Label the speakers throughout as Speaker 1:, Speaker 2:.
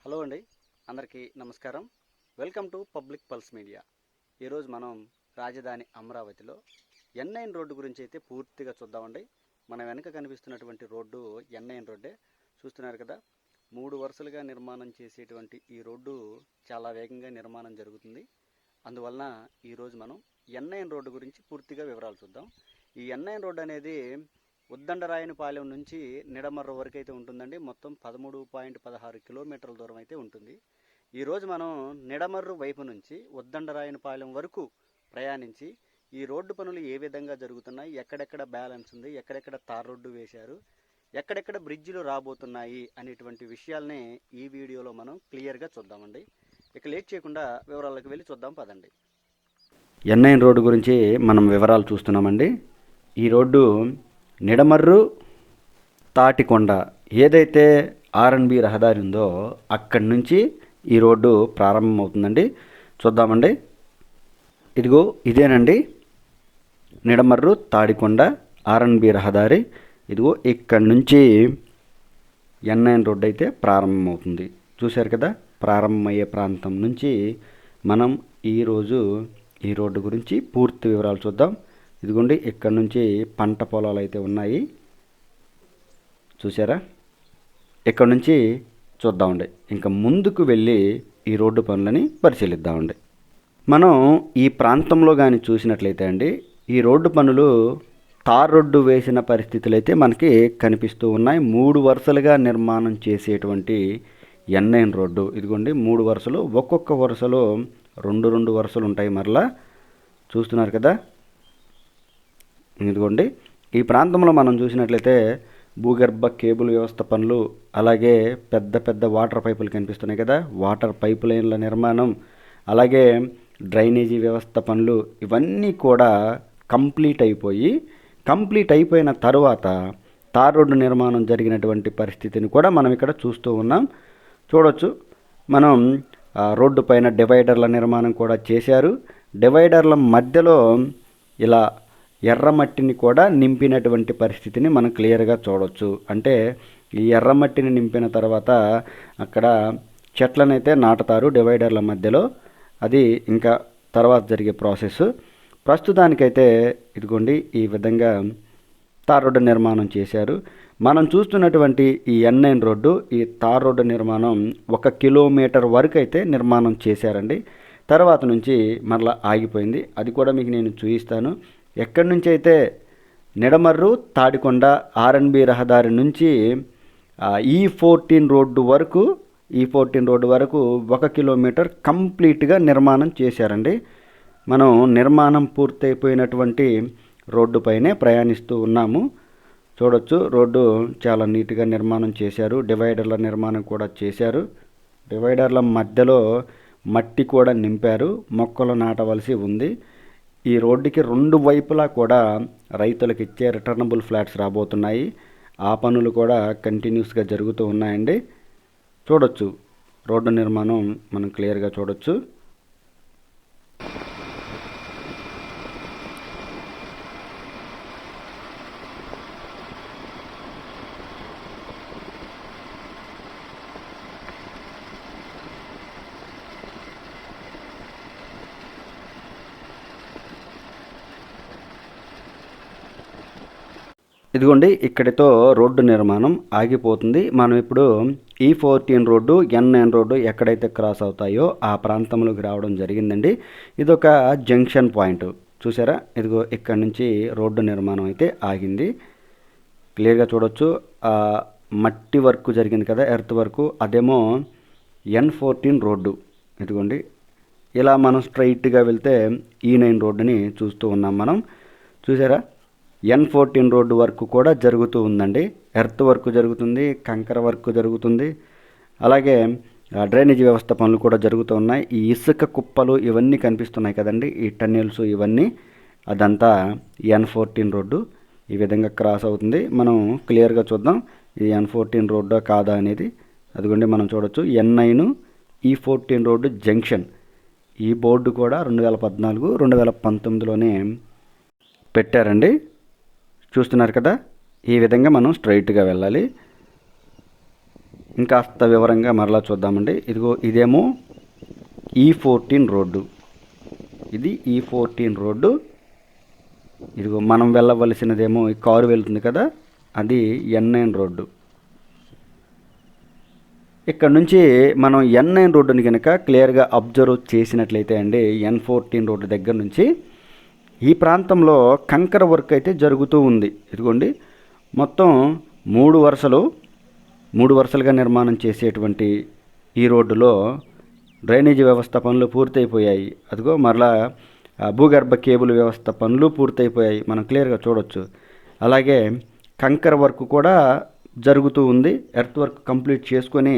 Speaker 1: Hello అండి, అందరికీ నమస్కారం. Welcome to public pulse media. ఈరోజు మనం రాజధాని అమరావతిలో N9 రోడ్డు గురించి అయితే పూర్తిగా చూద్దామండి. మన వెనక కనిపిస్తున్నటువంటి రోడ్డు N9 రోడ్డే. చూస్తున్నారు కదా, 3 వరుసలుగా నిర్మాణం చేసేటువంటి ఈ రోడ్డు చాలా వేగంగా నిర్మాణం జరుగుతుంది. అందువలన ఈరోజు మనం N9 రోడ్డు గురించి పూర్తిగా వివరాలు చూద్దాం. ఈ N9 రోడ్డు అనేది ఉద్దండరాయనిపాలెం నుంచి నిడమర్రు వరకు అయితే ఉంటుందండి. మొత్తం 13.16 కిలోమీటర్ల దూరం అయితే ఉంటుంది. ఈరోజు మనం నిడమర్రు వైపు నుంచి ఉద్దండరాయనిపాలెం వరకు ప్రయాణించి ఈ రోడ్డు పనులు ఏ విధంగా జరుగుతున్నాయి, ఎక్కడెక్కడ బ్యాలెన్స్ ఉంది, ఎక్కడెక్కడ తార్ రోడ్డు వేశారు, ఎక్కడెక్కడ బ్రిడ్జిలు రాబోతున్నాయి అనేటువంటి విషయాల్ని ఈ వీడియోలో మనం క్లియర్గా చూద్దామండి. ఇక లేట్ చేయకుండా వివరాలకు వెళ్ళి చూద్దాం పదండి. N9 రోడ్డు గురించి మనం వివరాలు చూస్తున్నామండి. ఈ రోడ్డు నిడమర్రు తాటికొండ ఏదైతే R&B రహదారి ఉందో అక్కడి నుంచి ఈ రోడ్డు ప్రారంభమవుతుందండి. చూద్దామండి. ఇదిగో ఇదేనండి నిడమర్రు తాడికొండ R&B రహదారి. ఇదిగో ఇక్కడి నుంచి N9 రోడ్డు అయితే ప్రారంభమవుతుంది. చూశారు కదా, ప్రారంభమయ్యే ప్రాంతం నుంచి మనం ఈరోజు ఈ రోడ్డు గురించి పూర్తి వివరాలు చూద్దాం. ఇదిగోండి, ఇక్కడ నుంచి పంట పొలాలు అయితే ఉన్నాయి. చూసారా, ఇక్కడ నుంచి చూద్దామండి. ఇంకా ముందుకు వెళ్ళి ఈ రోడ్డు పనులని పరిశీలిద్దామండి. మనం ఈ ప్రాంతంలో కానీ చూసినట్లయితే అండి, ఈ రోడ్డు పనులు తార్ రోడ్డు వేసిన పరిస్థితులు అయితే మనకి కనిపిస్తూ ఉన్నాయి. 3 వరుసలుగా నిర్మాణం చేసేటువంటి N9 రోడ్డు. ఇదిగోండి 3 వరుసలు, ఒక్కొక్క వరుసలో 2 వరుసలు ఉంటాయి. మరలా చూస్తున్నారు కదా, ఇదిగోండి ఈ ప్రాంతంలో మనం చూసినట్లయితే భూగర్భ కేబుల్ వ్యవస్థ పనులు, అలాగే పెద్ద పెద్ద వాటర్ పైపులు కనిపిస్తున్నాయి కదా, వాటర్ పైపు లైన్ల నిర్మాణం, అలాగే డ్రైనేజీ వ్యవస్థ పనులు, ఇవన్నీ కూడా కంప్లీట్ అయిపోయిన తరువాత తార్ రోడ్డు నిర్మాణం జరిగినటువంటి పరిస్థితిని కూడా మనం ఇక్కడ చూస్తూ ఉన్నాం. చూడవచ్చు, మనం రోడ్డు పైన డివైడర్ల నిర్మాణం కూడా చేశారు. డివైడర్ల మధ్యలో ఇలా ఎర్రమట్టిని కూడా నింపినటువంటి పరిస్థితిని మనం క్లియర్గా చూడవచ్చు. అంటే ఈ ఎర్రమట్టిని నింపిన తర్వాత అక్కడ చెట్లనైతే నాటుతారు డివైడర్ల మధ్యలో. అది ఇంకా తర్వాత జరిగే ప్రాసెస్. ప్రస్తుతానికైతే ఇదిగోండి ఈ విధంగా తార్ రోడ్డు నిర్మాణం చేశారు. మనం చూస్తున్నటువంటి ఈ N9 రోడ్డు, ఈ తార్ రోడ్డు నిర్మాణం 1 కిలోమీటర్ వరకు అయితే నిర్మాణం చేశారండి. తర్వాత నుంచి మరలా ఆగిపోయింది. అది కూడా మీకు నేను చూపిస్తాను. ఎక్కడి నుంచి అయితే నిడమర్రు తాడికొండ R&B రహదారి నుంచి E14 రోడ్డు వరకు 1 కిలోమీటర్ కంప్లీట్గా నిర్మాణం చేశారండి. మనం నిర్మాణం పూర్తయిపోయినటువంటి రోడ్డు పైనే ప్రయాణిస్తూ ఉన్నాము. చూడొచ్చు, రోడ్డు చాలా నీట్గా నిర్మాణం చేశారు. డివైడర్ల నిర్మాణం కూడా చేశారు. డివైడర్ల మధ్యలో మట్టి కూడా నింపారు. మొక్కలు నాటవలసి ఉంది. ఈ రోడ్డుకి 2 వైపులా కూడా రైతులకు ఇచ్చే రిటర్నబుల్ ఫ్లాట్స్ రాబోతున్నాయి. ఆ పనులు కూడా కంటిన్యూస్గా జరుగుతూ ఉన్నాయండి. చూడొచ్చు, రోడ్డు నిర్మాణం మనం క్లియర్గా చూడొచ్చు. ఇదిగోండి, ఇక్కడితో రోడ్డు నిర్మాణం ఆగిపోతుంది. మనం ఇప్పుడు E14 రోడ్డు, N9 రోడ్డు ఎక్కడైతే క్రాస్ అవుతాయో ఆ ప్రాంతంలోకి రావడం జరిగిందండి. ఇదొక జంక్షన్ పాయింట్. చూసారా, ఇదిగో ఇక్కడ నుంచి రోడ్డు నిర్మాణం అయితే ఆగింది. క్లియర్గా చూడొచ్చు. మట్టి వర్క్ జరిగింది కదా, ఎర్త్ వర్క్, అదేమో N14 రోడ్డు. ఇదిగోండి, ఇలా మనం స్ట్రైట్గా వెళ్తే E9 రోడ్డుని చూస్తూ ఉన్నాం మనం. చూసారా, N14 రోడ్డు వర్క్ కూడా జరుగుతూ ఉందండి. ఎర్త్ వర్క్ జరుగుతుంది, కంకర వర్క్ జరుగుతుంది, అలాగే డ్రైనేజీ వ్యవస్థ పనులు కూడా జరుగుతూ ఉన్నాయి. ఈ ఇసుక కుప్పలు ఇవన్నీ కనిపిస్తున్నాయి కదండి, ఈ టన్నెల్స్ ఇవన్నీ, అదంతా N14 రోడ్డు ఈ విధంగా క్రాస్ అవుతుంది. మనం క్లియర్గా చూద్దాం ఇది N14 రోడ్డా కాదా అనేది. అదిగోండి మనం చూడొచ్చు, N9 E14 రోడ్డు జంక్షన్. ఈ బోర్డు కూడా 2014, 2019లోనే పెట్టారండి. చూస్తున్నారు కదా, ఈ విధంగా మనం స్ట్రైట్గా వెళ్ళాలి. ఇంకాస్త వివరంగా మరలా చూద్దామండి. ఇదేమో E14 రోడ్డు, ఇది E14 రోడ్డు. మనం వెళ్ళవలసినదేమో ఈ కారు వెళ్తుంది కదా, అది N9 రోడ్డు. ఇక్కడ నుంచి మనం N9 రోడ్డుని కనుక క్లియర్గా అబ్జర్వ్ చేసినట్లయితే అండి, N14 రోడ్డు దగ్గర నుంచి ఈ ప్రాంతంలో కంకర వర్క్ అయితే జరుగుతూ ఉంది. ఇదిగోండి, మొత్తం 3 వరుసలుగా నిర్మాణం చేసేటువంటి ఈ రోడ్డులో డ్రైనేజీ వ్యవస్థ పనులు పూర్తయిపోయాయి. అదిగో మరలా భూగర్భ కేబుల్ వ్యవస్థ పనులు పూర్తయిపోయాయి, మనం క్లియర్గా చూడొచ్చు. అలాగే కంకర వర్క్ కూడా జరుగుతూ ఉంది. ఎర్త్ వర్క్ కంప్లీట్ చేసుకొని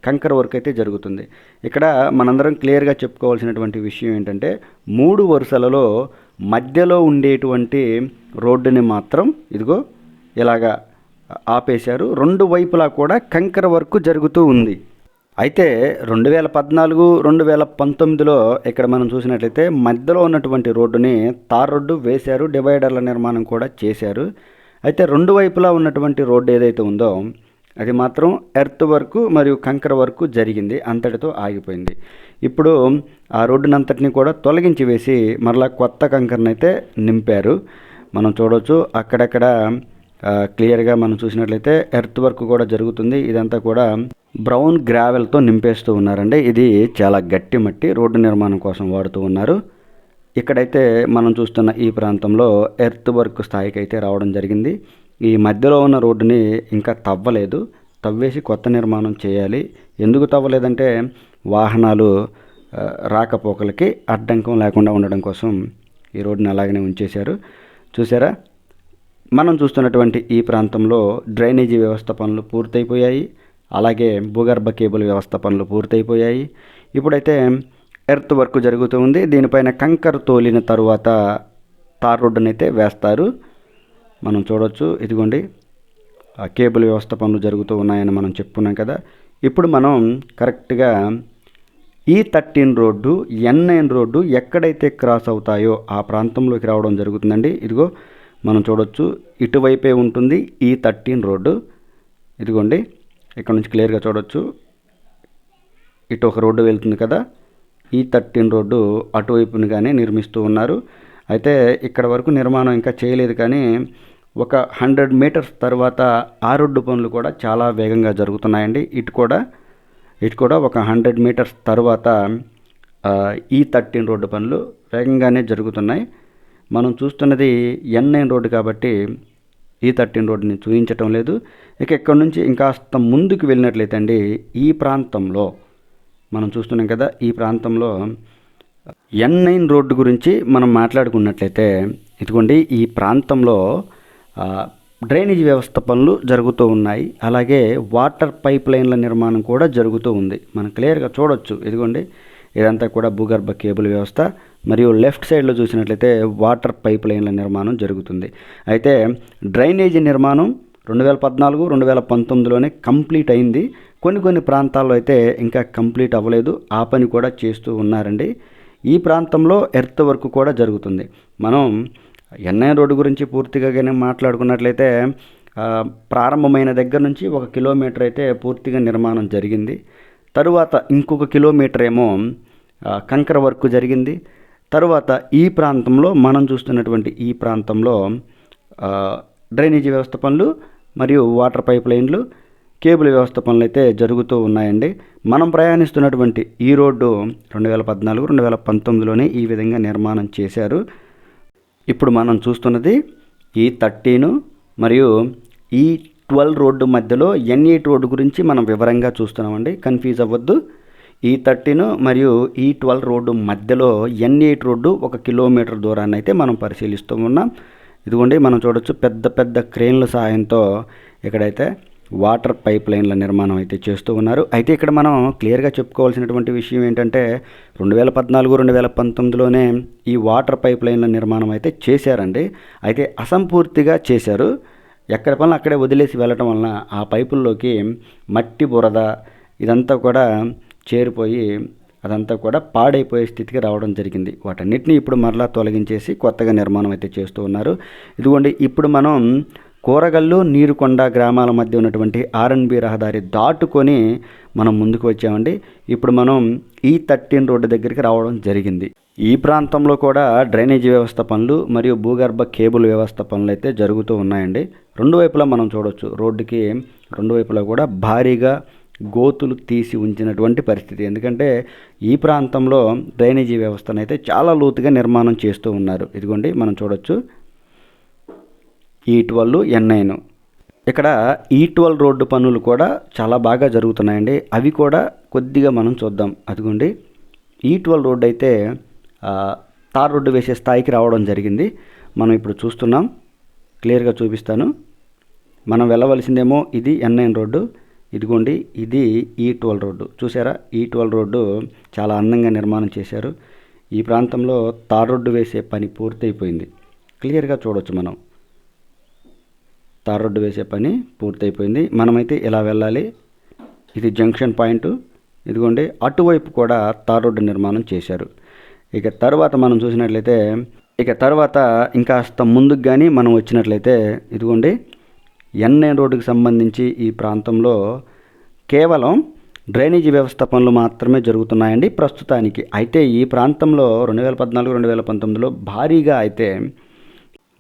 Speaker 1: కంకర వర్క్ అయితే జరుగుతుంది. ఇక్కడ మనందరం క్లియర్గా చెప్పుకోవాల్సినటువంటి విషయం ఏంటంటే, 3 వరుసలలో మధ్యలో ఉండేటువంటి రోడ్డుని మాత్రం ఇదిగో ఇలాగా ఆపేశారు. 2 వైపులా కూడా కంకర వర్క్ జరుగుతూ ఉంది. అయితే 2014, 2019లో ఇక్కడ మనం చూసినట్లయితే మధ్యలో ఉన్నటువంటి రోడ్డుని తార్ రోడ్డు వేశారు, డివైడర్ల నిర్మాణం కూడా చేశారు. అయితే 2 వైపులా ఉన్నటువంటి రోడ్డు ఏదైతే ఉందో అది మాత్రం ఎర్త్ వర్క్ మరియు కంకర వర్క్ జరిగింది, అంతటితో ఆగిపోయింది. ఇప్పుడు ఆ రోడ్డునంతటిని కూడా తొలగించి వేసి మరలా కొత్త కంకరను అయితే నింపారు. మనం చూడవచ్చు అక్కడక్కడ క్లియర్గా మనం చూసినట్లయితే ఎర్త్ వర్క్ కూడా జరుగుతుంది. ఇదంతా కూడా బ్రౌన్ గ్రావెల్తో నింపేస్తూ ఉన్నారండి. ఇది చాలా గట్టి మట్టి రోడ్డు నిర్మాణం కోసం వాడుతూ ఉన్నారు. ఇక్కడైతే మనం చూస్తున్న ఈ ప్రాంతంలో ఎర్త్ వర్క్ స్థాయికి అయితే రావడం జరిగింది. ఈ మధ్యలో ఉన్న రోడ్డుని ఇంకా తవ్వలేదు, తవ్వేసి కొత్త నిర్మాణం చేయాలి. ఎందుకు తవ్వలేదంటే వాహనాలు రాకపోకలకి అడ్డంకం లేకుండా ఉండడం కోసం ఈ రోడ్డుని అలాగనే ఉంచేశారు. చూసారా, మనం చూస్తున్నటువంటి ఈ ప్రాంతంలో డ్రైనేజీ వ్యవస్థ పనులు పూర్తయిపోయాయి. అలాగే భూగర్భ కేబుల్ వ్యవస్థ పనులు పూర్తయిపోయాయి. ఇప్పుడైతే ఎర్త్ వర్క్ జరుగుతూ ఉంది. దీనిపైన కంకర తోలిన తరువాత తార్ రోడ్డుని అయితే వేస్తారు. మనం చూడవచ్చు, ఇదిగోండి కేబుల్ వ్యవస్థ పనులు జరుగుతూ ఉన్నాయని మనం చెప్పుకున్నాం కదా. ఇప్పుడు మనం కరెక్ట్గా E13 రోడ్డు, N9 రోడ్డు ఎక్కడైతే క్రాస్ అవుతాయో ఆ ప్రాంతంలోకి రావడం జరుగుతుందండి. ఇదిగో మనం చూడొచ్చు, ఇటువైపే ఉంటుంది E13 రోడ్డు. ఇదిగోండి, ఇక్కడ నుంచి క్లియర్గా చూడొచ్చు, ఇటు ఒక రోడ్డు వెళ్తుంది కదా, E13 రోడ్డు అటువైపునిగానే నిర్మిస్తూ ఉన్నారు. అయితే ఇక్కడ వరకు నిర్మాణం ఇంకా చేయలేదు, కానీ ఒక 100 మీటర్స్ తర్వాత ఆ రోడ్డు పనులు కూడా చాలా వేగంగా జరుగుతున్నాయండి. ఇటు కూడా ఒక 100 మీటర్స్ తర్వాత E13 రోడ్డు పనులు వేగంగానే జరుగుతున్నాయి. మనం చూస్తున్నది N9 రోడ్డు కాబట్టి E13 రోడ్డుని చూపించటం లేదు. ఇక ఇక్కడ నుంచి ఇంకాస్త ముందుకు వెళ్ళినట్లయితే అండి, ఈ ప్రాంతంలో మనం చూస్తున్నాం కదా, ఈ ప్రాంతంలో N9 రోడ్డు గురించి మనం మాట్లాడుకున్నట్లయితే ఇదిగోండి, ఈ ప్రాంతంలో డ్రైనేజీ వ్యవస్థ పనులు జరుగుతూ ఉన్నాయి. అలాగే వాటర్ పైప్ లైన్ల నిర్మాణం కూడా జరుగుతూ ఉంది. మనం క్లియర్గా చూడొచ్చు, ఇదిగోండి ఇదంతా కూడా భూగర్భ కేబుల్ వ్యవస్థ, మరియు లెఫ్ట్ సైడ్లో చూసినట్లయితే వాటర్ పైప్ లైన్ల నిర్మాణం జరుగుతుంది. అయితే డ్రైనేజీ నిర్మాణం 2014, 2019లోనే కంప్లీట్ అయింది. కొన్ని ప్రాంతాల్లో అయితే ఇంకా కంప్లీట్ అవ్వలేదు, ఆ పని కూడా చేస్తూ ఉన్నారండి. ఈ ప్రాంతంలో ఎర్త్ వర్క్ కూడా జరుగుతుంది. మనం N9 రోడ్డు గురించి పూర్తిగా మాట్లాడుకున్నట్లయితే ప్రారంభమైన దగ్గర నుంచి 1 కిలోమీటర్ అయితే పూర్తిగా నిర్మాణం జరిగింది. తరువాత ఇంకొక కిలోమీటర్ ఏమో కంకర వర్క్ జరిగింది. తరువాత ఈ ప్రాంతంలో మనం చూస్తున్నటువంటి ఈ ప్రాంతంలో డ్రైనేజీ వ్యవస్థ పనులు మరియు వాటర్ పైప్ లైన్లు, కేబుల్ వ్యవస్థ పనులు అయితే జరుగుతూ ఉన్నాయండి. మనం ప్రయాణిస్తున్నటువంటి ఈ రోడ్డు 2014, 2019లోనే ఈ విధంగా నిర్మాణం చేశారు. ఇప్పుడు మనం చూస్తున్నది E13 మరియు E12 రోడ్డు మధ్యలో N8 రోడ్డు గురించి మనం వివరంగా చూస్తున్నామండి, కన్ఫ్యూజ్ అవ్వద్దు. E13 మరియు E12 రోడ్డు మధ్యలో N8 రోడ్డు 1 కిలోమీటర్ దూరాన్ని అయితే మనం పరిశీలిస్తూ ఉన్నాం. ఇదిగోండి, మనం చూడొచ్చు పెద్ద క్రేన్ల సహాయంతో ఇక్కడైతే వాటర్ పైప్ లైన్ల నిర్మాణం అయితే చేస్తూ ఉన్నారు. అయితే ఇక్కడ మనం క్లియర్గా చెప్పుకోవాల్సినటువంటి విషయం ఏంటంటే 2014, 2019లోనే ఈ వాటర్ పైప్ లైన్ల నిర్మాణం అయితే చేశారండి. అయితే అసంపూర్తిగా చేశారు. ఎక్కడ పనులు అక్కడే వదిలేసి వెళ్ళటం వలన ఆ పైపుల్లోకి మట్టి, బురద ఇదంతా కూడా చేరిపోయి అదంతా కూడా పాడైపోయే స్థితికి రావడం జరిగింది. వాటన్నిటిని ఇప్పుడు మరలా తొలగించేసి కొత్తగా నిర్మాణం అయితే చేస్తూ ఉన్నారు. ఇదిగోండి, ఇప్పుడు మనం కూరగల్లు నీరుకొండ గ్రామాల మధ్య ఉన్నటువంటి ఆర్ఎన్బి రహదారి దాటుకొని మనం ముందుకు వచ్చామండి. ఇప్పుడు మనం E13 రోడ్డు దగ్గరికి రావడం జరిగింది. ఈ ప్రాంతంలో కూడా డ్రైనేజీ వ్యవస్థ పనులు మరియు భూగర్భ కేబుల్ వ్యవస్థ పనులు అయితే జరుగుతూ ఉన్నాయండి. రెండు వైపులా మనం చూడవచ్చు, రోడ్డుకి రెండు వైపులా కూడా భారీగా గోతులు తీసి ఉంచినటువంటి పరిస్థితి. ఎందుకంటే ఈ ప్రాంతంలో డ్రైనేజీ వ్యవస్థను అయితే చాలా లోతుగా నిర్మాణం చేస్తూ ఉన్నారు. ఇదిగోండి మనం చూడవచ్చు E12 N9. ఇక్కడ E12 రోడ్డు పనులు కూడా చాలా బాగా జరుగుతున్నాయండి. అవి కూడా కొద్దిగా మనం చూద్దాం. అదిగోండి E12 రోడ్డు అయితే తార్ రోడ్డు వేసే స్థాయికి రావడం జరిగింది. మనం ఇప్పుడు చూస్తున్నాం, క్లియర్గా చూపిస్తాను. మనం వెళ్ళవలసిందేమో ఇది N9 రోడ్డు, ఇదిగోండి ఇది E12 రోడ్డు. చూసారా, E12 రోడ్డు చాలా అందంగా నిర్మాణం చేశారు. ఈ ప్రాంతంలో తార్ రోడ్డు వేసే పని పూర్తయిపోయింది. క్లియర్గా చూడవచ్చు, మనం తార్ రోడ్డు వేసే పని పూర్తయిపోయింది. మనమైతే ఇలా వెళ్ళాలి. ఇది జంక్షన్ పాయింట్. ఇదిగోండి అటువైపు కూడా తార్ రోడ్డు నిర్మాణం చేశారు. ఇక తర్వాత మనం చూసినట్లయితే ఇంకాస్త ముందుకు కానీ మనం వచ్చినట్లయితే ఇదిగోండి N9 రోడ్డుకి సంబంధించి ఈ ప్రాంతంలో కేవలం డ్రైనేజీ వ్యవస్థ పనులు మాత్రమే జరుగుతున్నాయండి ప్రస్తుతానికి. అయితే ఈ ప్రాంతంలో 2014-2019లో భారీగా అయితే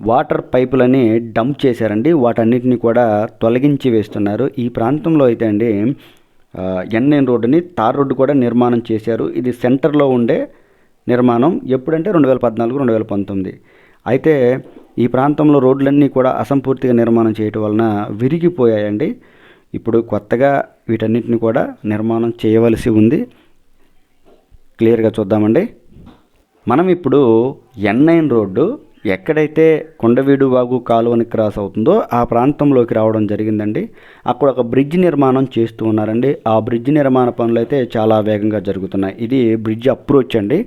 Speaker 1: వాటర్ పైపులని డంప్ చేశారండి. వాటన్నిటిని కూడా తొలగించి వేస్తున్నారు. ఈ ప్రాంతంలో అయితే అండి N9 రోడ్డుని తార్ రోడ్డు కూడా నిర్మాణం చేశారు. ఇది సెంటర్లో ఉండే నిర్మాణం. ఎప్పుడంటే 2014-2019. అయితే ఈ ప్రాంతంలో రోడ్లన్నీ కూడా అసంపూర్తిగా నిర్మాణం చేయటం వలన విరిగిపోయాయండి. ఇప్పుడు కొత్తగా వీటన్నిటిని కూడా నిర్మాణం చేయవలసి ఉంది. క్లియర్గా చూద్దామండి. మనం ఇప్పుడు N9 రోడ్డు ఎక్కడైతే కొండవీడు వాగు కాలువని క్రాస్ అవుతుందో ఆ ప్రాంతంలోకి రావడం జరిగిందండి. అక్కడ ఒక బ్రిడ్జ్ నిర్మాణం చేస్తూ ఉన్నారండి. ఆ బ్రిడ్జ్ నిర్మాణ పనులు అయితే చాలా వేగంగా జరుగుతున్నాయి. ఇది బ్రిడ్జ్ అప్రోచ్ అండి,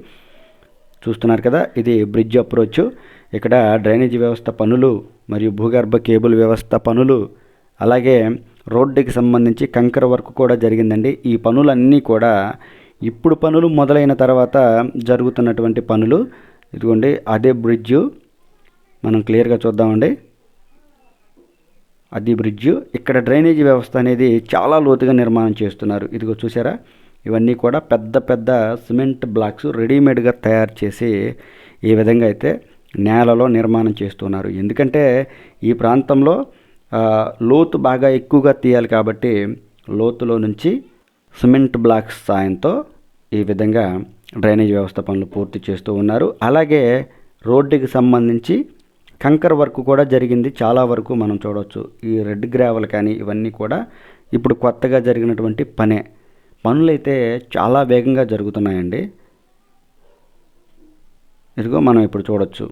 Speaker 1: చూస్తున్నారు కదా, ఇది బ్రిడ్జ్ అప్రోచ్. ఇక్కడ డ్రైనేజీ వ్యవస్థ పనులు మరియు భూగర్భ కేబుల్ వ్యవస్థ పనులు, అలాగే రోడ్డుకి సంబంధించి కంకర వర్క్ కూడా జరిగిందండి. ఈ పనులన్నీ కూడా ఇప్పుడు పనులు మొదలైన తర్వాత జరుగుతున్నటువంటి పనులు. ఇదిగోండి అదే బ్రిడ్జు, మనం క్లియర్గా చూద్దామండి. అది బ్రిడ్జు. ఇక్కడ డ్రైనేజీ వ్యవస్థ అనేది చాలా లోతుగా నిర్మాణం చేస్తున్నారు. ఇదిగో చూసారా, ఇవన్నీ కూడా పెద్ద పెద్ద సిమెంట్ బ్లాక్స్ రెడీమేడ్గా తయారు చేసి ఈ విధంగా అయితే నేలలో నిర్మాణం చేస్తున్నారు. ఎందుకంటే ఈ ప్రాంతంలో లోతు బాగా ఎక్కువగా తీయాలి కాబట్టి లోతులో నుంచి సిమెంట్ బ్లాక్స్ సాయంతో ఈ విధంగా డ్రైనేజ్ వ్యవస్థ పనులు పూర్తి చేస్తూ ఉన్నారు. అలాగే రోడ్డుకి సంబంధించి కంకర్ వర్క్ కూడా జరిగింది. చాలా వరకు మనం చూడవచ్చు. ఈ రెడ్ గ్రావెల్ కానీ ఇవన్నీ కూడా ఇప్పుడు కొత్తగా జరిగినటువంటి పనులైతే చాలా వేగంగా జరుగుతున్నాయండి. ఇదిగో మనం ఇప్పుడు చూడవచ్చు.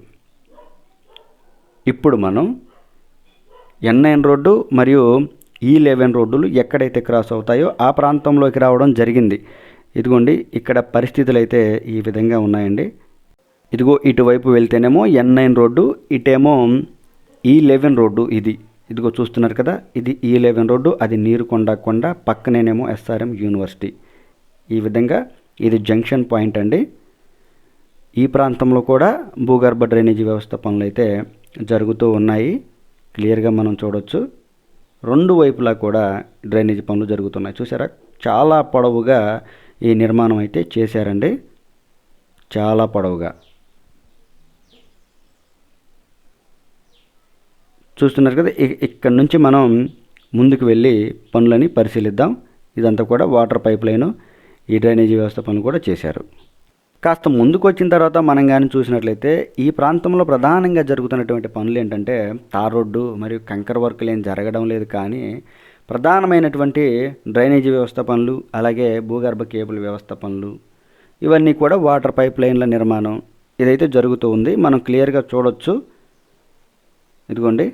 Speaker 1: ఇప్పుడు మనం N9 రోడ్డు మరియు E11 రోడ్డులు ఎక్కడైతే క్రాస్ అవుతాయో ఆ ప్రాంతంలోకి రావడం జరిగింది. ఇదిగోండి ఇక్కడ పరిస్థితులు అయితే ఈ విధంగా ఉన్నాయండి. ఇదిగో ఇటువైపు వెళ్తేనేమో N9 రోడ్డు, ఇటేమో E11 రోడ్డు. ఇదిగో చూస్తున్నారు కదా, ఇది E11 రోడ్డు, అది నీరుకొండ పక్కనేనేమో SRM యూనివర్సిటీ. ఈ విధంగా ఇది జంక్షన్ పాయింట్ అండి. ఈ ప్రాంతంలో కూడా భూగర్భ డ్రైనేజీ వ్యవస్థ పనులు అయితే జరుగుతూ ఉన్నాయి. క్లియర్గా మనం చూడవచ్చు. రెండు వైపులా కూడా డ్రైనేజీ పనులు జరుగుతున్నాయి. చూసారా, చాలా పొడవుగా ఈ నిర్మాణం అయితే చేశారండి, చాలా పొడవుగా. చూస్తున్నారు కదా, ఇక్కడ నుంచి మనం ముందుకు వెళ్ళి పనులని పరిశీలిద్దాం. ఇదంతా కూడా వాటర్ పైప్ లైను, ఈ డ్రైనేజీ వ్యవస్థ పనులు కూడా చేశారు. కాస్త ముందుకు వచ్చిన తర్వాత మనం కానీ చూసినట్లయితే ఈ ప్రాంతంలో ప్రధానంగా జరుగుతున్నటువంటి పనులు ఏంటంటే తార్ రోడ్డు మరియు కంకర్ వర్క్లు ఏం జరగడం లేదు, కానీ ప్రధానమైనటువంటి డ్రైనేజీ వ్యవస్థ పనులు, అలాగే భూగర్భ కేబుల్ వ్యవస్థ పనులు, ఇవన్నీ కూడా వాటర్ పైప్ లైన్ల నిర్మాణం ఇదైతే జరుగుతూ ఉంది. మనం క్లియర్గా చూడొచ్చు. ఇదిగోండి,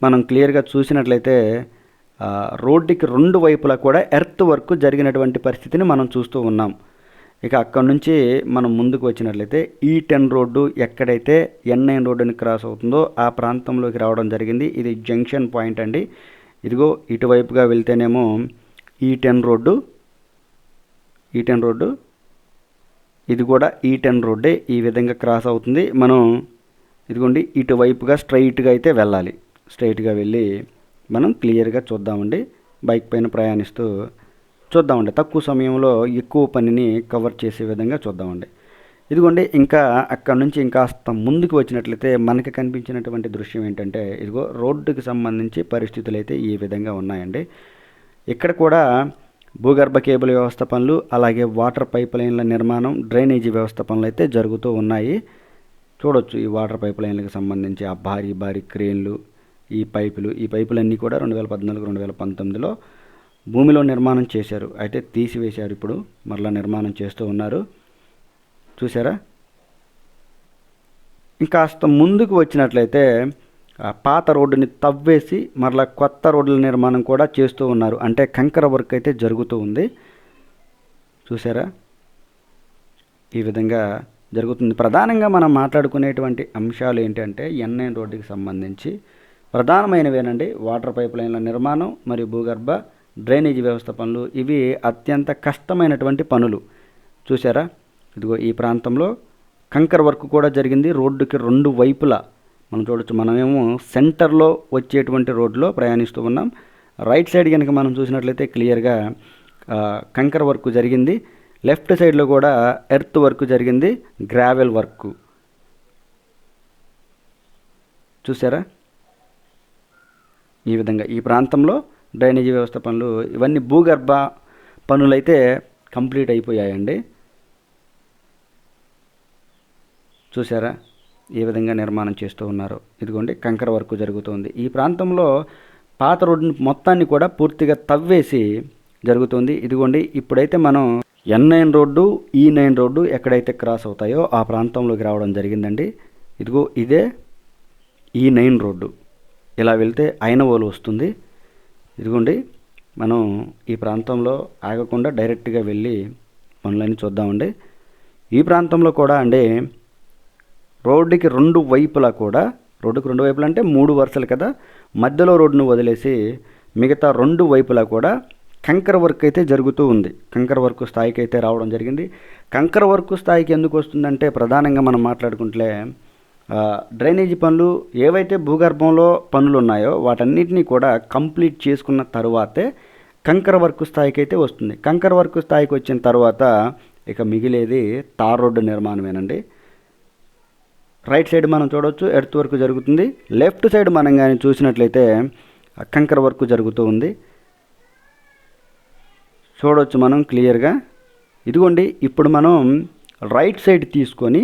Speaker 1: మనం క్లియర్గా చూసినట్లయితే రోడ్డుకి రెండు వైపులా కూడా ఎర్త్ వర్క్ జరిగినటువంటి పరిస్థితిని మనం చూస్తూ ఉన్నాం. ఇక అక్కడ నుంచి మనం ముందుకు వచ్చినట్లయితే E10 రోడ్డు ఎక్కడైతే N9 రోడ్డుని క్రాస్ అవుతుందో ఆ ప్రాంతంలోకి రావడం జరిగింది. ఇది జంక్షన్ పాయింట్ అండి. ఇదిగో ఇటువైపుగా వెళ్తేనేమో E10 రోడ్డు, ఇది కూడా E10 రోడ్డే. ఈ విధంగా క్రాస్ అవుతుంది. మనం ఇదిగోండి ఇటువైపుగా స్ట్రైట్గా అయితే వెళ్ళాలి. స్ట్రైట్గా వెళ్ళి మనం క్లియర్గా చూద్దామండి. బైక్ పైన ప్రయాణిస్తూ చూద్దామండి. తక్కువ సమయంలో ఎక్కువ పనిని కవర్ చేసే విధంగా చూద్దామండి. ఇదిగోండి ఇంకా అక్కడ నుంచి ఇంకాస్త ముందుకు వచ్చినట్లయితే మనకి కనిపించినటువంటి దృశ్యం ఏంటంటే, ఇదిగో రోడ్డుకి సంబంధించి పరిస్థితులు అయితే ఈ విధంగా ఉన్నాయండి. ఇక్కడ కూడా భూగర్భ కేబుల్ వ్యవస్థ పనులు, అలాగే వాటర్ పైప్ లైన్ల నిర్మాణం, డ్రైనేజీ వ్యవస్థ పనులు అయితే జరుగుతూ ఉన్నాయి. చూడొచ్చు ఈ వాటర్ పైప్ లైన్లకు సంబంధించి ఆ భారీ భారీ క్రేన్లు, ఈ పైపులన్నీ కూడా 2014, 2019లో భూమిలో నిర్మాణం చేశారు. అయితే తీసివేశారు, ఇప్పుడు మరలా నిర్మాణం చేస్తూ ఉన్నారు. చూసారా? ఇంకాస్త ముందుకు వచ్చినట్లయితే పాత రోడ్డుని తవ్వేసి మరలా కొత్త రోడ్ల నిర్మాణం కూడా చేస్తూ ఉన్నారు. అంటే కంకర వర్క్ అయితే జరుగుతూ ఉంది. చూసారా? ఈ విధంగా జరుగుతుంది. ప్రధానంగా మనం మాట్లాడుకునేటువంటి అంశాలు ఏంటంటే N9 రోడ్డుకి సంబంధించి ప్రధానమైనవేనండి. వాటర్ పైప్ లైన్ల నిర్మాణం మరియు భూగర్భ డ్రైనేజీ వ్యవస్థ పనులు. ఇవి అత్యంత కష్టమైనటువంటి పనులు. చూసారా? ఇదిగో ఈ ప్రాంతంలో కంకర్ వర్క్ కూడా జరిగింది. రోడ్డుకి రెండు వైపులా మనం చూడొచ్చు. మనమేమో సెంటర్లో వచ్చేటువంటి రోడ్లో ప్రయాణిస్తూ ఉన్నాం. రైట్ సైడ్ కనుక మనం చూసినట్లయితే క్లియర్గా కంకర్ వర్క్ జరిగింది. లెఫ్ట్ సైడ్లో కూడా ఎర్త్ వర్క్ జరిగింది, గ్రావెల్ వర్క్. చూసారా? ఈ విధంగా ఈ ప్రాంతంలో డ్రైనేజీ వ్యవస్థ పనులు, ఇవన్నీ భూగర్భ పనులైతే కంప్లీట్ అయిపోయాయండి. చూసారా ఏ విధంగా నిర్మాణం చేస్తూ ఉన్నారు? ఇదిగోండి కంకర వర్క్ జరుగుతుంది. ఈ ప్రాంతంలో పాత రోడ్డుని మొత్తాన్ని కూడా పూర్తిగా తవ్వేసి జరుగుతుంది. ఇదిగోండి ఇప్పుడైతే మనం N9 రోడ్డు, E9 రోడ్డు ఎక్కడైతే క్రాస్ అవుతాయో ఆ ప్రాంతంలోకి రావడం జరిగిందండి. ఇదిగో ఇదే E9 రోడ్డు. ఇలా వెళ్తే ఐనవోలు వస్తుంది. ఇదిగోండి మనం ఈ ప్రాంతంలో ఆగకుండా డైరెక్ట్గా వెళ్ళి పనులన్నీ చూద్దామండి. ఈ ప్రాంతంలో కూడా అండి రోడ్డుకి రెండు వైపులా కూడా, రోడ్డుకి రెండు వైపులా అంటే 3 వరుసలు కదా, మధ్యలో రోడ్డును వదిలేసి మిగతా రెండు వైపులా కూడా కంకర వర్క్ అయితే జరుగుతూ ఉంది. కంకర వర్క్ స్థాయికి అయితే రావడం జరిగింది. కంకర వర్క్ స్థాయికి ఎందుకు వస్తుందంటే ప్రధానంగా మనం మాట్లాడుకుంటే డ్రైనేజీ పనులు ఏవైతే భూగర్భంలో పనులు ఉన్నాయో వాటన్నిటినీ కూడా కంప్లీట్ చేసుకున్న తర్వాతే కంకర వర్క్ స్థాయికి అయితే వస్తుంది. కంకర వర్క్ స్థాయికి వచ్చిన తర్వాత ఇక మిగిలేది తార్ రోడ్డు నిర్మాణమేనండి. రైట్ సైడ్ మనం చూడవచ్చు ఎర్త్ వర్క్ జరుగుతుంది. లెఫ్ట్ సైడ్ మనం కానీ చూసినట్లయితే కంకర వర్క్ జరుగుతూ ఉంది. చూడవచ్చు మనం క్లియర్గా. ఇదిగోండి ఇప్పుడు మనం రైట్ సైడ్ తీసుకొని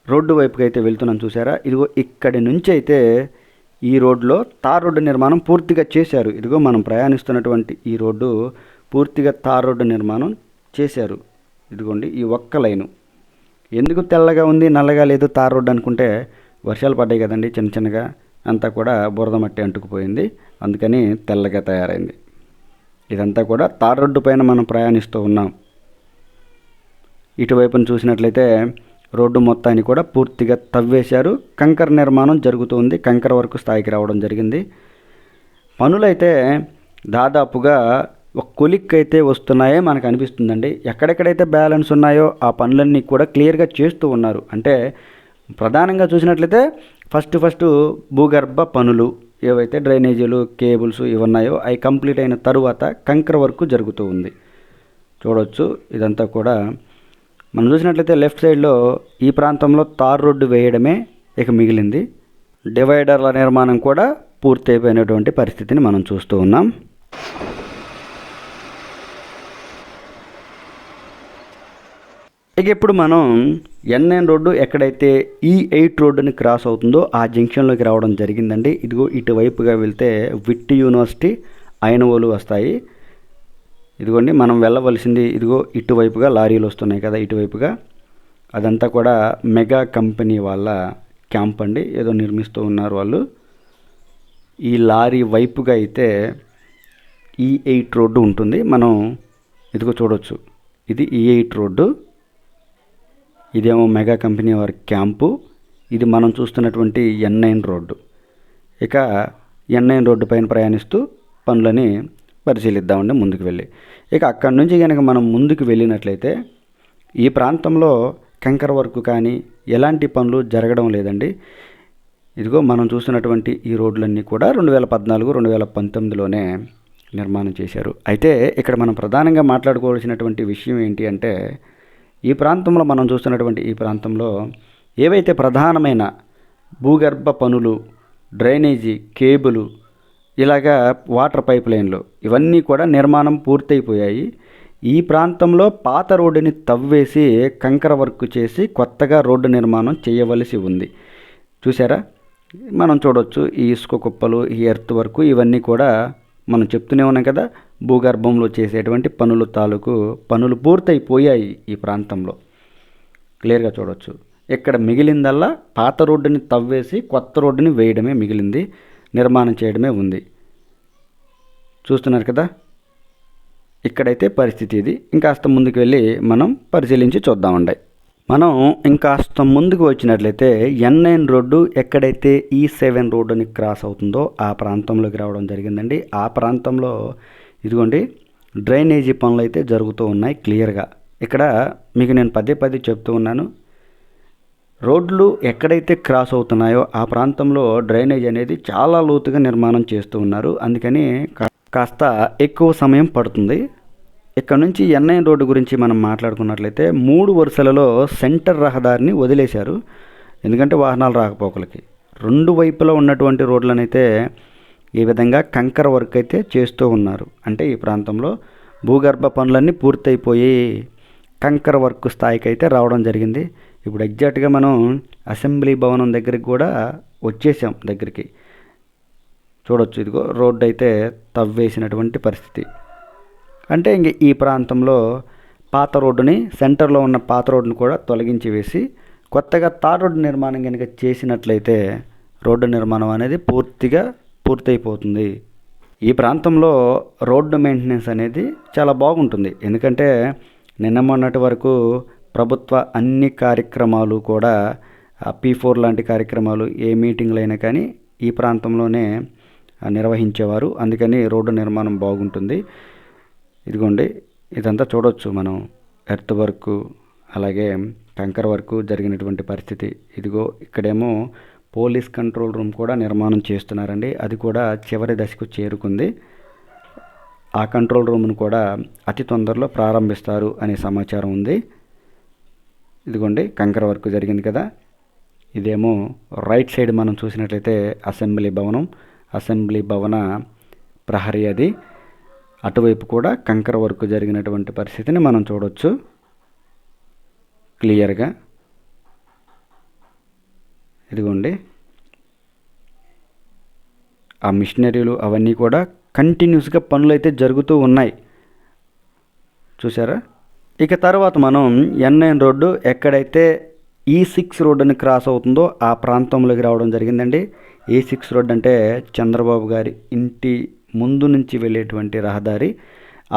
Speaker 1: రోడ్డు వైపుకి అయితే వెళ్తున్నాం. చూసారా? ఇదిగో ఇక్కడి నుంచి అయితే ఈ రోడ్లో తార్ రోడ్డు నిర్మాణం పూర్తిగా చేశారు. ఇదిగో మనం ప్రయాణిస్తున్నటువంటి ఈ రోడ్డు పూర్తిగా తార్ రోడ్డు నిర్మాణం చేశారు. ఇదిగోండి ఈ ఒక్క లైను. ఎందుకు తెల్లగా ఉంది, నల్లగా లేదు తార్ రోడ్డు అనుకుంటే వర్షాలు పడ్డాయి కదండి చిన్న చిన్నగా, అంతా కూడా బురద మట్టి అంటుకుపోయింది, అందుకని తెల్లగా తయారైంది. ఇదంతా కూడా తార్ రోడ్డు పైన మనం ప్రయాణిస్తూ ఉన్నాం. ఇటువైపును చూసినట్లయితే రోడ్డు మొత్తాన్ని కూడా పూర్తిగా తవ్వేశారు. కంకర నిర్మాణం జరుగుతుంది. కంకర వరకు స్థాయికి రావడం జరిగింది. పనులైతే దాదాపుగా ఒక కొలిక్ అయితే వస్తున్నాయే మనకు అనిపిస్తుందండి. ఎక్కడెక్కడైతే బ్యాలెన్స్ ఉన్నాయో ఆ పనులన్నీ కూడా క్లియర్గా చేస్తూ ఉన్నారు. అంటే ప్రధానంగా చూసినట్లయితే ఫస్ట్ భూగర్భ పనులు ఏవైతే డ్రైనేజీలు, కేబుల్స్ ఇవి ఉన్నాయో అవి కంప్లీట్ అయిన తరువాత కంకర వర్క్ జరుగుతూ ఉంది. చూడవచ్చు ఇదంతా కూడా మనం చూసినట్లయితే లెఫ్ట్ సైడ్లో ఈ ప్రాంతంలో తార్ రోడ్డు వేయడమే ఇక మిగిలింది. డివైడర్ల నిర్మాణం కూడా పూర్తయిపోయినటువంటి పరిస్థితిని మనం చూస్తూ ఉన్నాం. ఇక ఇప్పుడు మనం N9 రోడ్డు ఎక్కడైతే E8 రోడ్డుని క్రాస్ అవుతుందో ఆ జంక్షన్లోకి రావడం జరిగిందండి. ఇదిగో ఇటువైపుగా వెళ్తే విట్టి యూనివర్సిటీ, ఐనవోలు వస్తాయి. ఇదిగోండి మనం వెళ్ళవలసింది ఇదిగో ఇటువైపుగా లారీలు వస్తున్నాయి కదా ఇటువైపుగా, అదంతా కూడా మెగా కంపెనీ వాళ్ళ క్యాంప్ అండి. ఏదో నిర్మిస్తూ ఉన్నారు వాళ్ళు. ఈ లారీ వైపుగా అయితే E8 రోడ్డు ఉంటుంది. మనం ఇదిగో చూడవచ్చు ఇది E8 రోడ్డు, ఇదేమో మెగా కంపెనీ వారి క్యాంపు, ఇది మనం చూస్తున్నటువంటి N9 రోడ్డు. ఇక N9 రోడ్డు పైన ప్రయాణిస్తూ పనులని పరిశీలిద్దామండి ముందుకు వెళ్ళి. ఇక అక్కడి నుంచి కనుక మనం ముందుకు వెళ్ళినట్లయితే ఈ ప్రాంతంలో కంకర వర్క్ కానీ ఎలాంటి పనులు జరగడం లేదండి. ఇదిగో మనం చూస్తున్నటువంటి ఈ రోడ్లన్నీ కూడా 2014, 2019లోనే నిర్మాణం చేశారు. అయితే ఇక్కడ మనం ప్రధానంగా మాట్లాడుకోవాల్సినటువంటి విషయం ఏంటి అంటే, ఈ ప్రాంతంలో మనం చూస్తున్నటువంటి ఈ ప్రాంతంలో ఏవైతే ప్రధానమైన భూగర్భ పనులు, డ్రైనేజీ, కేబులు, ఇలాగా వాటర్ పైప్ లైన్లు ఇవన్నీ కూడా నిర్మాణం పూర్తయిపోయాయి. ఈ ప్రాంతంలో పాత రోడ్డుని తవ్వేసి కంకర వర్క్ చేసి కొత్తగా రోడ్డు నిర్మాణం చేయవలసి ఉంది. చూసారా, మనం చూడవచ్చు ఈ ఇసుక కుప్పలు, ఈ ఎర్త్ వర్క్ ఇవన్నీ కూడా మనం చెప్తూనే ఉన్నాం కదా, భూగర్భంలో చేసేటువంటి పనులు తాలూకు పనులు పూర్తయిపోయాయి ఈ ప్రాంతంలో. క్లియర్గా చూడవచ్చు. ఇక్కడ మిగిలిందల్లా పాత రోడ్డుని తవ్వేసి కొత్త రోడ్డుని వేయడమే మిగిలింది, నిర్మాణం చేయడమే ఉంది. చూస్తున్నారు కదా, ఇక్కడైతే పరిస్థితి ఇది. ఇంకాస్త ముందుకు వెళ్ళి మనం పరిశీలించి చూద్దామండి. మనం ఇంకాస్త ముందుకు వచ్చినట్లయితే N9 రోడ్డు ఎక్కడైతే E7 రోడ్డుని క్రాస్ అవుతుందో ఆ ప్రాంతంలోకి రావడం జరిగిందండి. ఆ ప్రాంతంలో ఇదిగోండి డ్రైనేజీ పనులు అయితే జరుగుతూ ఉన్నాయి క్లియర్గా. ఇక్కడ మీకు నేను పదే పదే చెప్తూ ఉన్నాను, రోడ్లు ఎక్కడైతే క్రాస్ అవుతున్నాయో ఆ ప్రాంతంలో డ్రైనేజ్ అనేది చాలా లోతుగా నిర్మాణం చేస్తూ ఉన్నారు. అందుకని కాస్త ఎక్కువ సమయం పడుతుంది. ఇక్కడ నుంచి N9 రోడ్డు గురించి మనం మాట్లాడుకున్నట్లయితే 3 వరుసలలో సెంటర్ రహదారిని వదిలేశారు. ఎందుకంటే వాహనాలు రాకపోకలకి 2 వైపులా ఉన్నటువంటి రోడ్లనైతే ఈ విధంగా కంకర వర్క్ అయితే చేస్తూ ఉన్నారు. అంటే ఈ ప్రాంతంలో భూగర్భ పనులన్నీ పూర్తయిపోయి కంకర వర్క్ స్థాయికి అయితే రావడం జరిగింది. ఇప్పుడు ఎగ్జాక్ట్గా మనం అసెంబ్లీ భవనం దగ్గరికి కూడా వచ్చేసాం దగ్గరికి. చూడొచ్చు, ఇదిగో రోడ్డు అయితే తవ్వేసినటువంటి పరిస్థితి. అంటే ఇంక ఈ ప్రాంతంలో పాత రోడ్డుని, సెంటర్లో ఉన్న పాత రోడ్డుని కూడా తొలగించి వేసి కొత్తగా తార్ రోడ్డు నిర్మాణం కనుక చేసినట్లయితే రోడ్డు నిర్మాణం అనేది పూర్తయిపోతుంది. ఈ ప్రాంతంలో రోడ్డు మెయింటెనెన్స్ అనేది చాలా బాగుంటుంది. ఎందుకంటే నిన్న మొన్నటి వరకు ప్రభుత్వ అన్ని కార్యక్రమాలు కూడా P4 లాంటి కార్యక్రమాలు ఏ మీటింగ్లు అయినా కానీ ఈ ప్రాంతంలోనే నిర్వహించేవారు. అందుకని రోడ్డు నిర్మాణం బాగుంటుంది. ఇదిగోండి, ఇదంతా చూడవచ్చు మనం, ఎర్త్ వర్క్ అలాగే కంకర వర్క్ జరిగినటువంటి పరిస్థితి. ఇదిగో ఇక్కడేమో పోలీస్ కంట్రోల్ రూమ్ కూడా నిర్మాణం చేస్తున్నారండి. అది కూడా చివరి దశకు చేరుకుంది. ఆ కంట్రోల్ రూమ్ను కూడా అతి తొందరలో ప్రారంభిస్తారు అనే సమాచారం ఉంది. ఇదిగోండి కంకర వర్క్ జరిగింది కదా. ఇదేమో రైట్ సైడ్ మనం చూసినట్లయితే అసెంబ్లీ భవన ప్రహరీ అది. అటువైపు కూడా కంకర వర్క్ జరిగినటువంటి పరిస్థితిని మనం చూడవచ్చు క్లియర్గా. ఇదిగోండి ఆ మిషనరీలు అవన్నీ కూడా కంటిన్యూస్గా పనులు అయితే జరుగుతూ ఉన్నాయి. చూసారా. ఇక తర్వాత మనం N9 రోడ్డు ఎక్కడైతే E6 రోడ్డుని క్రాస్ అవుతుందో ఆ ప్రాంతంలోకి రావడం జరిగిందండి. E6 రోడ్డు అంటే చంద్రబాబు గారి ఇంటి ముందు నుంచి వెళ్ళేటువంటి రహదారి.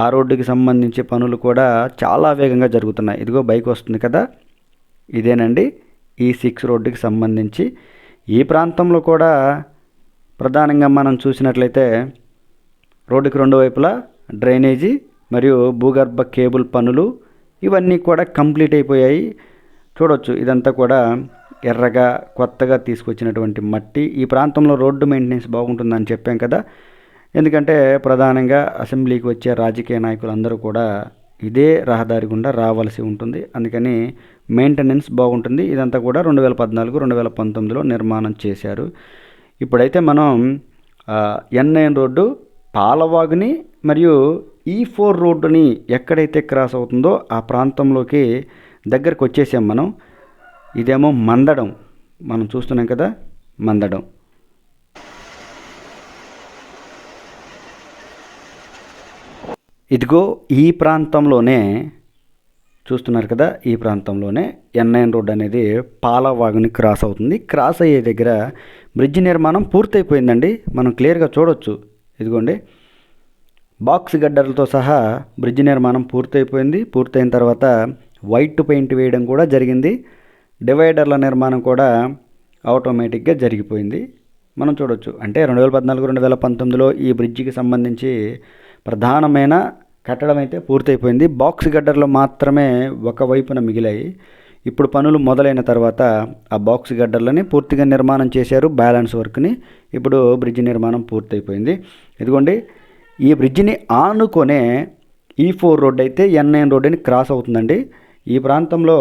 Speaker 1: ఆ రోడ్డుకి సంబంధించి పనులు కూడా చాలా వేగంగా జరుగుతున్నాయి. ఇదిగో బైక్ వస్తుంది కదా, ఇదేనండి E6 రోడ్డుకి సంబంధించి. ఈ ప్రాంతంలో కూడా ప్రధానంగా మనం చూసినట్లయితే రోడ్డుకి 2 వైపులా డ్రైనేజీ మరియు భూగర్భ కేబుల్ పనులు ఇవన్నీ కూడా కంప్లీట్ అయిపోయాయి. చూడవచ్చు, ఇదంతా కూడా ఎర్రగా కొత్తగా తీసుకొచ్చినటువంటి మట్టి. ఈ ప్రాంతంలో రోడ్డు మెయింటెనెన్స్ బాగుంటుందని చెప్పాం కదా. ఎందుకంటే ప్రధానంగా అసెంబ్లీకి వచ్చే రాజకీయ నాయకులందరూ కూడా ఇదే రహదారి గుండా రావాల్సి ఉంటుంది. అందుకని మెయింటెనెన్స్ బాగుంటుంది. ఇదంతా కూడా 2014, 2019లో నిర్మాణం చేశారు. ఇప్పుడైతే మనం N9 రోడ్డు పాలవాగుని మరియు E4 రోడ్డుని ఎక్కడైతే క్రాస్ అవుతుందో ఆ ప్రాంతంలోకి దగ్గరకు వచ్చేసాం మనం. ఇదేమో మందడం, మనం చూస్తున్నాం కదా మందడం. ఇదిగో ఈ ప్రాంతంలోనే చూస్తున్నారు కదా, ఈ ప్రాంతంలోనే N9 రోడ్ అనేది పాలవాగుని క్రాస్ అవుతుంది. క్రాస్ అయ్యే దగ్గర బ్రిడ్జ్ నిర్మాణం పూర్తయిపోయిందండి. మనం క్లియర్గా చూడవచ్చు. ఇదిగోండి బాక్స్ గడ్డలతో సహా బ్రిడ్జ్ నిర్మాణం పూర్తయిపోయింది. పూర్తయిన తర్వాత వైట్ పెయింట్ వేయడం కూడా జరిగింది. డివైడర్ల నిర్మాణం కూడా ఆటోమేటిక్గా జరిగిపోయింది. మనం చూడవచ్చు. అంటే 2014, 2019లో ఈ బ్రిడ్జికి సంబంధించి ప్రధానమైన కట్టడం అయితే పూర్తయిపోయింది. బాక్స్ గడ్డర్లు మాత్రమే ఒకవైపున మిగిలాయి. ఇప్పుడు పనులు మొదలైన తర్వాత ఆ బాక్స్ గడ్డర్లని పూర్తిగా నిర్మాణం చేశారు, బ్యాలెన్స్ వర్క్ని. ఇప్పుడు బ్రిడ్జి నిర్మాణం పూర్తయిపోయింది. ఇదిగోండి, ఈ బ్రిడ్జిని ఆనుకొనే E4 రోడ్ అయితే N9 రోడ్ అని క్రాస్ అవుతుందండి. ఈ ప్రాంతంలో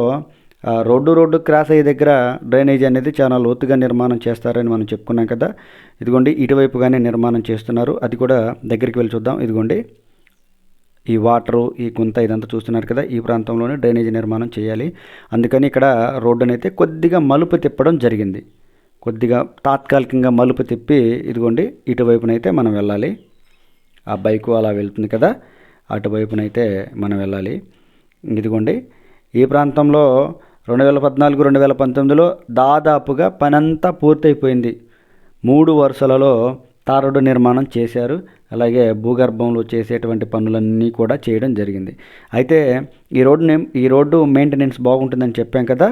Speaker 1: రోడ్డు క్రాస్ అయ్యే దగ్గర డ్రైనేజ్ అనేది చాలా లోతుగా నిర్మాణం చేస్తారని మనం చెప్పుకున్నాం కదా. ఇదిగోండి, ఇటువైపుగానే నిర్మాణం చేస్తున్నారు. అది కూడా దగ్గరికి వెళ్ళి చూద్దాం. ఇదిగోండి, ఈ వాటరు, ఈ గుంత ఇదంతా చూస్తున్నారు కదా, ఈ ప్రాంతంలోనే డ్రైనేజ్ నిర్మాణం చేయాలి. అందుకని ఇక్కడ రోడ్డునైతే కొద్దిగా మలుపు తిప్పడం జరిగింది. కొద్దిగా తాత్కాలికంగా మలుపు తిప్పి ఇదిగోండి ఇటువైపునైతే మనం వెళ్ళాలి. ఆ బైకు అలా వెళ్తుంది కదా, అటువైపునైతే మనం వెళ్ళాలి. ఇదిగోండి, ఈ ప్రాంతంలో 2014-2019లో దాదాపుగా పనంతా పూర్తయిపోయింది. 3 వరుసలలో తార్ రోడ్డు నిర్మాణం చేశారు. అలాగే భూగర్భంలో చేసేటువంటి పనులన్నీ కూడా చేయడం జరిగింది. అయితే ఈ రోడ్డు మెయింటెనెన్స్ బాగుంటుందని చెప్పాం కదా.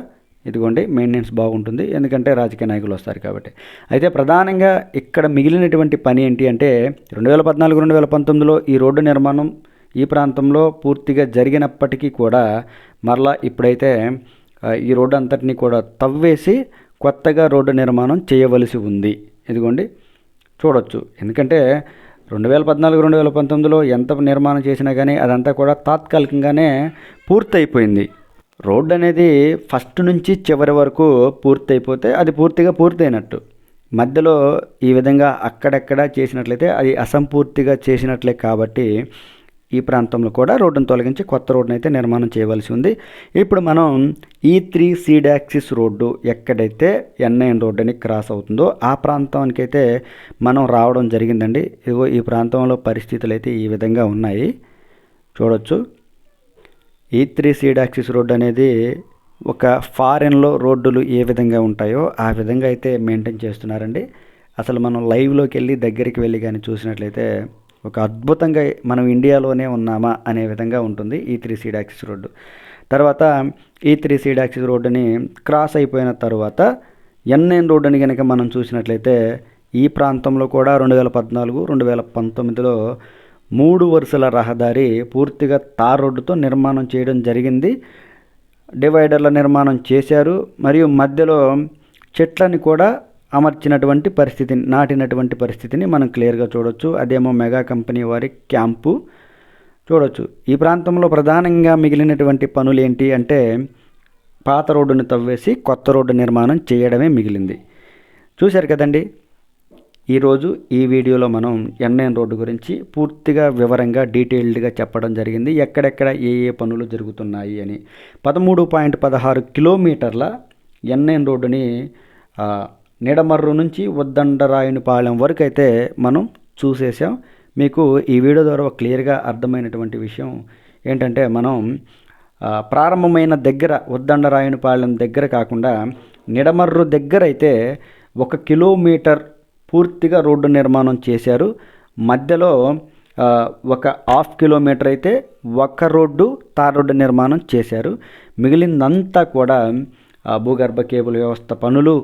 Speaker 1: ఇదిగోండి, మెయింటెనెన్స్ బాగుంటుంది, ఎందుకంటే రాజకీయ నాయకులు వస్తారు కాబట్టి. అయితే ప్రధానంగా ఇక్కడ మిగిలినటువంటి పని ఏంటి అంటే 2014-2019లో ఈ రోడ్డు నిర్మాణం ఈ ప్రాంతంలో పూర్తిగా జరిగినప్పటికీ కూడా మరలా ఇప్పుడైతే ఈ రోడ్డు అంతటినీ కూడా తవ్వేసి కొత్తగా రోడ్డు నిర్మాణం చేయవలసి ఉంది. ఇదిగోండి చూడొచ్చు, ఎందుకంటే 2014-2019లో ఎంత నిర్మాణం చేసినా కానీ అదంతా కూడా తాత్కాలికంగానే పూర్తయిపోయింది. రోడ్డు అనేది ఫస్ట్ నుంచి చివరి వరకు పూర్తయిపోతే అది పూర్తిగా పూర్తయినట్టు. మధ్యలో ఈ విధంగా అక్కడక్కడ చేసినట్లయితే అది అసంపూర్తిగా చేసినట్లే. కాబట్టి ఈ ప్రాంతంలో కూడా రోడ్డును తొలగించి కొత్త రోడ్డును అయితే నిర్మాణం చేయవలసి ఉంది. ఇప్పుడు మనం E3 సీడ్ యాక్సిస్ రోడ్డు ఎక్కడైతే N9 రోడ్డు అని క్రాస్ అవుతుందో ఆ ప్రాంతానికైతే మనం రావడం జరిగిందండి. ఇదిగో ఈ ప్రాంతంలో పరిస్థితులు అయితే ఈ విధంగా ఉన్నాయి, చూడొచ్చు. E3 సీడ్ యాక్సిస్ రోడ్డు అనేది ఒక ఫారెన్లో రోడ్డులు ఏ విధంగా ఉంటాయో ఆ విధంగా అయితే మెయింటైన్ చేస్తున్నారండి. అసలు మనం లైవ్లోకి వెళ్ళి దగ్గరికి వెళ్ళి కానీ చూసినట్లయితే ఒక అద్భుతంగా మనం ఇండియాలోనే ఉన్నామా అనే విధంగా ఉంటుంది E3 సీడ్ యాక్సిస్ రోడ్డు. తర్వాత E3 సీడ్ యాక్సిస్ రోడ్డుని క్రాస్ అయిపోయిన తర్వాత N9 రోడ్డుని కనుక మనం చూసినట్లయితే ఈ ప్రాంతంలో కూడా 2014-2019లో 3 వరుసల రహదారి పూర్తిగా తార్ రోడ్డుతో నిర్మాణం చేయడం జరిగింది. డివైడర్ల నిర్మాణం చేశారు, మరియు మధ్యలో చెట్లని కూడా అమర్చినటువంటి పరిస్థితిని, నాటినటువంటి పరిస్థితిని మనం క్లియర్గా చూడొచ్చు. అదేమో మెగా కంపెనీ వారి క్యాంపు చూడొచ్చు. ఈ ప్రాంతంలో ప్రధానంగా మిగిలినటువంటి పనులు ఏంటి అంటే పాత రోడ్డుని తవ్వేసి కొత్త రోడ్డు నిర్మాణం చేయడమే మిగిలింది. చూశారు కదండి. ఈరోజు ఈ వీడియోలో మనం N9 రోడ్డు గురించి పూర్తిగా వివరంగా డీటెయిల్డ్గా చెప్పడం జరిగింది. ఎక్కడెక్కడ ఏ పనులు జరుగుతున్నాయి అని. 13.16 కిలోమీటర్ల N9 రోడ్డుని నిడమర్రు నుంచి ఉద్దండరాయునిపాలెం వరకు అయితే మనం చూసేసాం. మీకు ఈ వీడియో ద్వారా క్లియర్గా అర్థమైనటువంటి విషయం ఏంటంటే మనం ప్రారంభమైన దగ్గర ఉద్దండరాయునిపాలెం దగ్గర కాకుండా నిడమర్రు దగ్గర అయితే 1 కిలోమీటర్ పూర్తిగా రోడ్డు నిర్మాణం చేశారు. మధ్యలో 1/2 కిలోమీటర్ అయితే తార్ రోడ్డు నిర్మాణం చేశారు. మిగిలిందంతా కూడా భూగర్భ కేబుల్ వ్యవస్థ పనులు,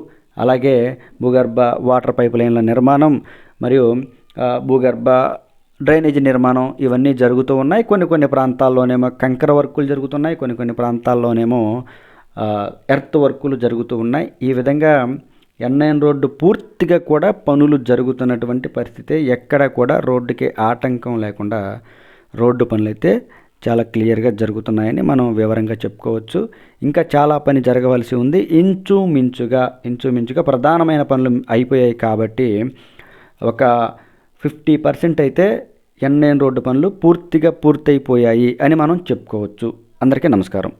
Speaker 1: అలాగే భూగర్భ వాటర్ పైప్ లైన్ల నిర్మాణం, మరియు భూగర్భ డ్రైనేజీ నిర్మాణం ఇవన్నీ జరుగుతూ ఉన్నాయి. కొన్ని ప్రాంతాల్లోనేమో కంకర వర్కులు జరుగుతున్నాయి, కొన్ని ప్రాంతాల్లోనేమో ఎర్త్ వర్కులు జరుగుతూ ఉన్నాయి. ఈ విధంగా N9 రోడ్డు పూర్తిగా కూడా పనులు జరుగుతున్నటువంటి పరిస్థితి. ఎక్కడ కూడా రోడ్డుకి ఆటంకం లేకుండా రోడ్డు పనులు అయితే చాలా క్లియర్గా జరుగుతున్నాయని మనం వివరంగా చెప్పుకోవచ్చు. ఇంకా చాలా పని జరగవలసి ఉంది. ఇంచుమించుగా ప్రధానమైన పనులు అయిపోయాయి కాబట్టి ఒక 50% అయితే N9 రోడ్డు పనులు పూర్తిగా పూర్తయిపోయాయి అని మనం చెప్పుకోవచ్చు. అందరికీ నమస్కారం.